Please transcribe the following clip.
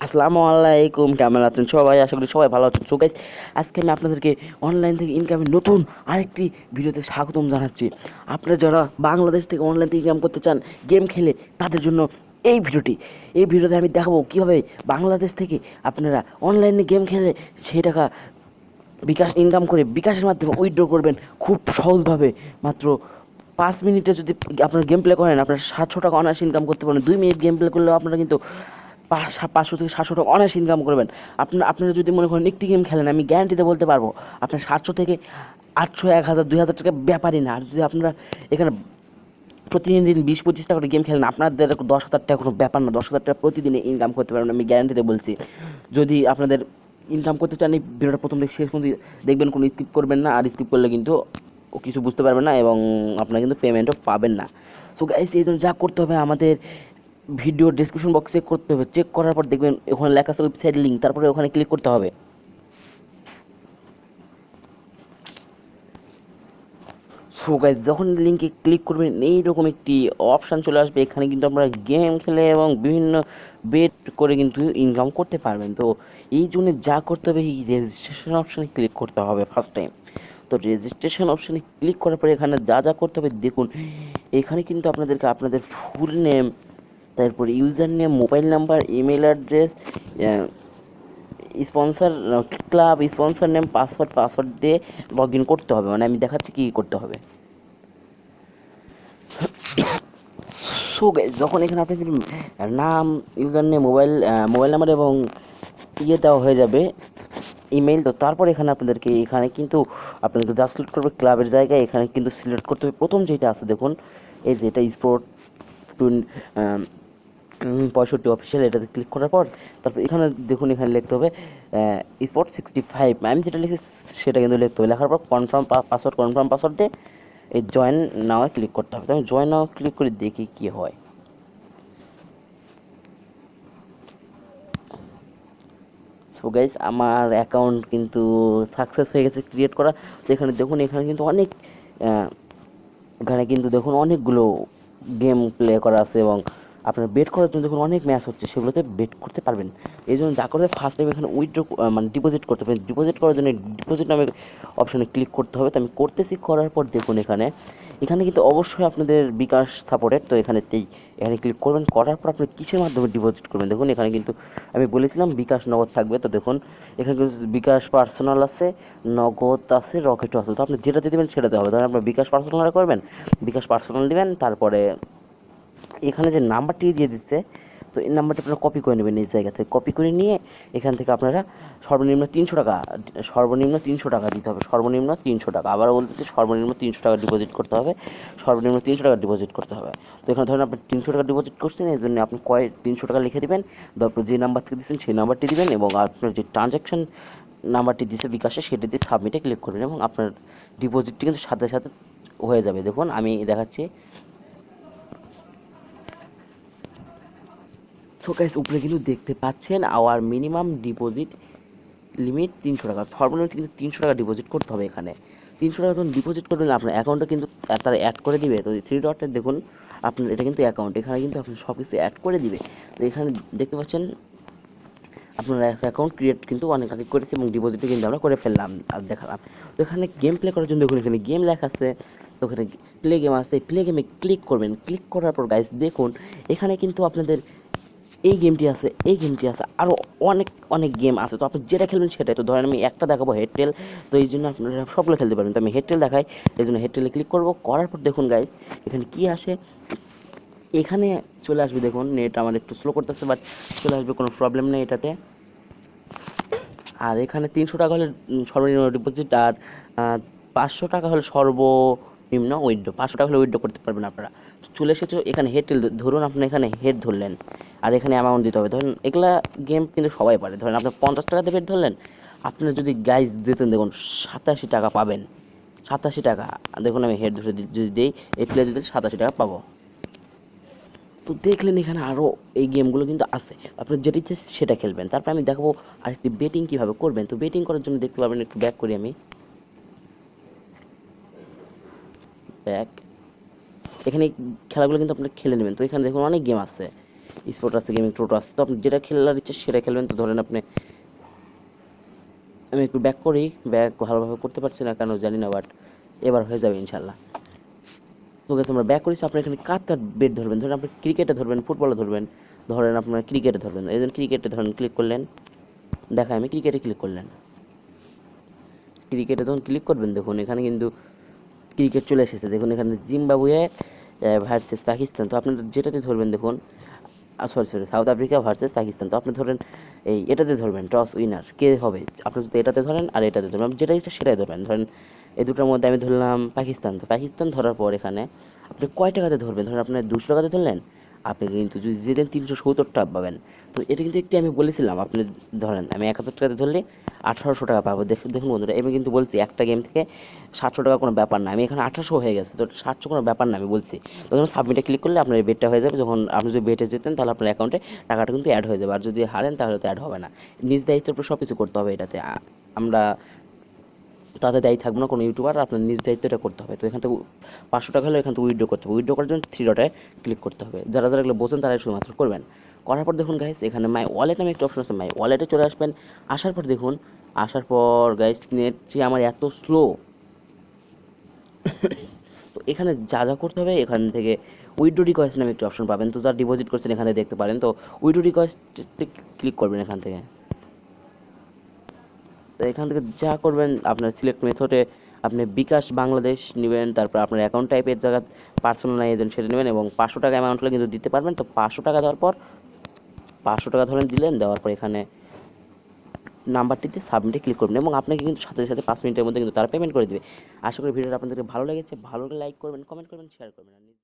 আসসালামু আলাইকুম, কেমন আছেন সবাই? আশা করি সবাই ভালো আছেন। সো গাইস, আজকে আমি আপনাদেরকে অনলাইন থেকে ইনকামের নতুন আরেকটি ভিডিওতে স্বাগতম জানাচ্ছি। আপনারা যারা বাংলাদেশ থেকে অনলাইন থেকে ইনকাম করতে চান গেম খেলে, তাদের জন্য এই ভিডিওটি। এই ভিডিওতে আমি দেখাবো কীভাবে বাংলাদেশ থেকে আপনারা অনলাইনে গেম খেলে সেই টাকা বিকাশ ইনকাম করে বিকাশের মাধ্যমে উইথড্র করবেন খুব সহজভাবে। মাত্র 5 মিনিটে যদি আপনার গেম প্লে করেন, আপনার 700 টাকা অনায়াসে ইনকাম করতে পারেন। 2 মিনিট গেম প্লে করলেও আপনারা কিন্তু 500 থেকে 700 টাকা অনায়াসে ইনকাম করবেন। আপনারা যদি মনে করেন একটি গেম খেলেন, আমি গ্যারান্টিতে বলতে পারবো আপনার 700 থেকে 800, 1000, 2000 টাকা ব্যাপারই না। আর যদি আপনারা এখানে প্রতিদিন 20-25 টাকা করে গেম খেলেন, আপনাদের 10,000 টাকা কোনো ব্যাপার না। 10,000 টাকা প্রতিদিনে ইনকাম করতে পারবেন, আমি গ্যারান্টিতে বলছি। যদি আপনাদের ইনকাম করতে চান, এই ভিডিওটা প্রথম থেকে শেষ পর্যন্ত দেখবেন, কোনো স্কিপ করবেন না। আর স্কিপ করলে কিন্তু কিছু বুঝতে পারবেন না এবং আপনারা কিন্তু পেমেন্টও পাবেন না। সো গাইস, এই জন্য যা করতে হবে, আমাদের ভিডিও ডেসক্রিপশন বক্স চেক করতে হবে। চেক করার পর দেখবেন ওখানে লেখা আছে ওয়েবসাইট লিঙ্ক, তারপরে ওখানে ক্লিক করতে হবে। সো গাইস, যখন লিঙ্কে ক্লিক করবেন এইরকম একটি অপশান চলে আসবে। এখানে কিন্তু আপনারা গেম খেলে এবং বিভিন্ন বেট করে কিন্তু ইনকাম করতে পারবেন। তো এই জন্য যা করতে হবে, এই রেজিস্ট্রেশন অপশানে ক্লিক করতে হবে ফার্স্ট টাইম। তো রেজিস্ট্রেশন অপশানে ক্লিক করার পরে এখানে যা যা করতে হবে দেখুন। এখানে কিন্তু আপনাদেরকে আপনাদের ফুল নেম, তারপরে user name, mobile number, email address, sponsor club, sponsor name, password দিয়ে লগ ইন করতে হবে। মানে আমি দেখাচ্ছি কী করতে হবে। সো গাইস, যখন এখানে আপনাদের নাম, ইউজার নেম, মোবাইল নাম্বার এবং দেওয়া হয়ে যাবে, ইমেইল, তো তারপর এখানে কিন্তু আপনাদেরকে যা সিলেক্ট করবে ক্লাবের জায়গায় এখানে কিন্তু সিলেক্ট করতে হবে প্রথম যেটা আছে দেখুন, এই যে এটা স্পোর্ট 65 অফিসিয়াল, এটাতে ক্লিক করার পর তারপর এখানে দেখুন, এখানে লিখতে হবে স্পোর্ট 65। আমি যেটা লিখেছি সেটা কিন্তু লিখতে হবে। লেখার পর কনফার্ম পাসওয়ার্ড দিয়ে এই জয়েন নাও ক্লিক করতে হবে। তো আমি জয়েন নাও ক্লিক করে দেখি কি হয়। সো গাইস, আমার অ্যাকাউন্ট কিন্তু সাকসেস হয়ে গেছে ক্রিয়েট করা। তো এখানে দেখুন, এখানে কিন্তু দেখুন অনেকগুলো গেম প্লে করা আছে এবং আপনার বেট করার জন্য দেখুন অনেক ম্যাচ হচ্ছে, সেগুলোতে বেট করতে পারবেন। এই জন্য যা করতে ফার্স্ট টাইম এখানে উইথড্র মানে ডিপোজিট করতে পারেন। ডিপোজিট করার জন্য ডিপোজিট নামের অপশানে ক্লিক করতে হবে। তো আমি করতেছি। করার পর দেখুন এখানে কিন্তু অবশ্যই আপনাদের বিকাশ সাপোর্টেড। তো এখানে ক্লিক করবেন। করার পর আপনি কিসের মাধ্যমে ডিপোজিট করবেন দেখুন। এখানে কিন্তু আমি বলেছিলাম বিকাশ নগদ থাকবে। তো দেখুন এখানে কিন্তু বিকাশ পার্সোনাল আছে, নগদ আছে, রকেটও আছে। তো আপনি যেটাতে দেবেন সেটাতে হবে। ধরেন আপনার বিকাশ পার্সোনাল করবেন, বিকাশ পার্সোনাল দিবেন। তারপরে এখানে যে নাম্বারটি দিয়ে দিচ্ছে, তো এই নাম্বারটা আপনারা কপি করে নেবেন। এই জায়গা থেকে কপি করে নিয়ে এখান থেকে আপনারা সর্বনিম্ন 300 টাকা দিতে হবে। সর্বনিম্ন 300 টাকা, আবার বলতেছি সর্বনিম্ন 300 টাকা ডিপোজিট করতে হবে। সর্বনিম্ন 300 টাকা ডিপোজিট করতে হবে। তো এখানে ধরেন আপনি 300 টাকা ডিপোজিট করছেন, এই জন্য আপনি 300 টাকা লিখে দেবেন। তারপর যে নাম্বার থেকে দিচ্ছেন সেই নাম্বারটি দিবেন এবং আপনার যে ট্রানজ্যাকশন নাম্বারটি দিচ্ছে বিকাশে, সেটি দিয়ে সাবমিটে ক্লিক করবেন এবং আপনার ডিপোজিটটি কিন্তু সাথে সাথে হয়ে যাবে। দেখুন আমি দেখাচ্ছি। সো গাইস, উপরে কিন্তু দেখতে পাচ্ছেন আওয়ার মিনিমাম ডিপোজিট লিমিট 300 টাকা। সর্বনিম্ন কিন্তু 300 টাকা ডিপোজিট করতে হবে। এখানে 300 টাকা যখন ডিপোজিট করবেন, আপনার অ্যাকাউন্টে কিন্তু তারা অ্যাড করে দিবে। তো 3 ডটে দেখুন, আপনার এটা কিন্তু অ্যাকাউন্ট, এখানে কিন্তু আপনার সব কিছু অ্যাড করে দিবে। তো এখানে দেখতে পাচ্ছেন আপনার অ্যাকাউন্ট ক্রিয়েট কিন্তু অনেক আগে করেছে এবং ডিপোজিটও কিন্তু আমরা করে ফেললাম আর দেখালাম। তো এখানে গেম প্লে করার জন্য দেখুন এখানে গেম লেখা আছে। তো ওখানে প্লে গেম আছে, প্লে গেমে ক্লিক করবেন। ক্লিক করার পর গাইস দেখুন এখানে কিন্তু আপনাদের এই গেমটি আছে আরও অনেক অনেক গেম আছে। তো আপনি যেটা খেলবেন সেটাই। তো ধরেন আমি একটা দেখাবো হেডটেল, তো এই জন্য আপনারা সবগুলো খেলতে পারবেন। তো আমি হেডটেল দেখাই, এই জন্য হেডটেলে ক্লিক করবো। করার পর দেখুন গাইস এখানে কি আসে। এখানে চলে আসবে, দেখুন নেট আমার একটু স্লো করতেছে, বাট চলে আসবে, কোনো প্রবলেম নেই এটাতে। আর এখানে 300 টাকা হলে সর্বনিম্ন ডিপোজিট, আর 500 টাকা হলে সর্বনিম্ন উইথড্র। 500 টাকা হলে উইথড্র করতে পারবেন আপনারা। চলে এসেছো এখানে হেড টেল, ধরুন আপনি এখানে হেড ধরলেন আর এখানে অ্যামাউন্ট দিতে হবে। ধরেন এগুলা গেম কিন্তু সবাই পারে। ধরেন আপনি 50 টাকাতে বেড ধরলেন, আপনার যদি গাইজ দিতেন দেখুন 87 টাকা পাবেন। 87 টাকা। দেখুন আমি হেড ধরে যদি দিই, এই প্লে দিতে 87 টাকা পাবো। তো দেখলেন এখানে আরও এই গেমগুলো কিন্তু আছে, আপনার যেটা ইচ্ছে সেটা খেলবেন। তারপর আমি দেখাবো আরেকটি বেটিং কীভাবে করবেন। তো বেটিং করার জন্য দেখতে পাবেন, একটু ব্যাক করি আমি, ব্যাক। এখানে খেলাগুলো কিন্তু আপনারা খেলে নেবেন। তো এখানে দেখুন অনেক গেম আছে। স্পোর্ট আছে, গেমিং টোটো আছে, তো আপনি যেটা খেলার ইচ্ছে সেটা খেলবেন। তো ধরেন আপনি, আমি একটু ব্যাক করি, ব্যাক ভালোভাবে করতে পারছি না কেন জানি না, বাট এবার হয়ে যাবে ইনশাল্লাহ। তো গেছে আমরা ব্যাক করেছি। আপনি এখানে কার কার বেট ধরবেন, ধরেন আপনি ক্রিকেটে ধরবেন, ফুটবলে ধরবেন, ধরেন আপনার ক্রিকেটে ধরবেন, এই জন্য ক্রিকেটে ধরেন ক্লিক করলেন, দেখা আমি ক্রিকেটে ক্লিক করলেন। ক্রিকেটে যখন ক্লিক করবেন দেখুন এখানে কিন্তু ক্রিকেট চলে এসেছে, দেখুন এখানে জিম্বাবুয়ে ভার্সেস পাকিস্তান। তো আপনি যেটাতে ধরবেন দেখুন, sorry south Africa versus Pakistan. তো আপনি ধরেন এই এটাতে ধরবেন, টস উইনার কে হবে, আপনি যদি এটাতে ধরেন আর এটাতে ধরবেন, আপনি যেটা ইচ্ছা সেটাই ধরবেন। ধরেন এই দুটোর মধ্যে আমি ধরলাম পাকিস্তান। তো পাকিস্তান ধরার পর এখানে আপনি কয় টাকাতে ধরবেন, ধরেন আপনি 200 টাকাতে ধরলেন, আপনি কিন্তু যদি যেতেন 370 টাকা পাবেন। তো এটা কিন্তু একটি আমি বলেছিলাম, আপনি ধরেন আমি 1000 টাকাতে ধরলে 1800 টাকা পাবো। দেখুন বন্ধুরা, আমি কিন্তু বলছি একটা গেম থেকে 700 টাকা কোনো ব্যাপার না, আমি এখানে 1800 হয়ে গেছে, তো 700 কোনো ব্যাপার না আমি বলছি। তখন সাবমিটে ক্লিক করলে আপনার বেটটা হয়ে যাবে। যখন আপনি যদি বেটে যেতেন তাহলে আপনার অ্যাকাউন্টে টাকাটা কিন্তু অ্যাড হয়ে যাবে, আর যদি হারেন তাহলে তো অ্যাড হবে না। নিজ দায়িত্বের উপর সব কিছু করতে হবে এটাতে, আমরা তাতে দায়ী থাকবো না কোনো ইউটিউবার, আপনার নিজ দায়িত্ব এটা করতে হবে। তো এখান থেকে 500 টাকা হলে এখান থেকে উইথড্র করতে হবে, উইথড্র করার জন্য 3 ডটে ক্লিক করতে হবে। যারা যারা এগুলো বোঝেন তারাই শুধুমাত্র করবেন। করার পর দেখুন গাইস এখানে মাই ওয়ালেট নামে একটা অপশন আছে, মাই ওয়ালেটে চলে আসবেন। আসার পর দেখুন, আসার পর গাইস নেট যে আমার এত স্লো, তো এখানে যা যা করতে হবে এখান থেকে উইথড্র রিকোয়েস্ট নামে একটা অপশন পাবেন। তো যা ডিপোজিট করছেন এখানে দেখতে পারেন, তো উইথড্র রিকোয়েস্টে ক্লিক করবেন এখান থেকে। তো এখান থেকে যা করবেন আপনার সিলেক্ট মেথডে আপনি বিকাশ বাংলাদেশ নেবেন, তারপর আপনার অ্যাকাউন্ট টাইপের জায়গা পার্সোনালাইজেশন সেটা নেবেন, এবং 500 টাকা অ্যামাউন্ট হলে কিন্তু দিতে পারবেন। তো 500 টাকা দেওয়ার পর 500 টাকা ধরেন দিলেন, দেওয়ার পর এখানে নাম্বারটিতে সাবমিটে ক্লিক করবেন, এবং আপনাকে কিন্তু সাথে সাথে 5 মিনিটের মধ্যে কিন্তু তারা পেমেন্ট করে দেবে। আশা করি ভিডিওটা আপনাদের ভালো লেগেছে, ভালো লাগলে লাইক করবেন, কমেন্ট করবেন, শেয়ার করবেন।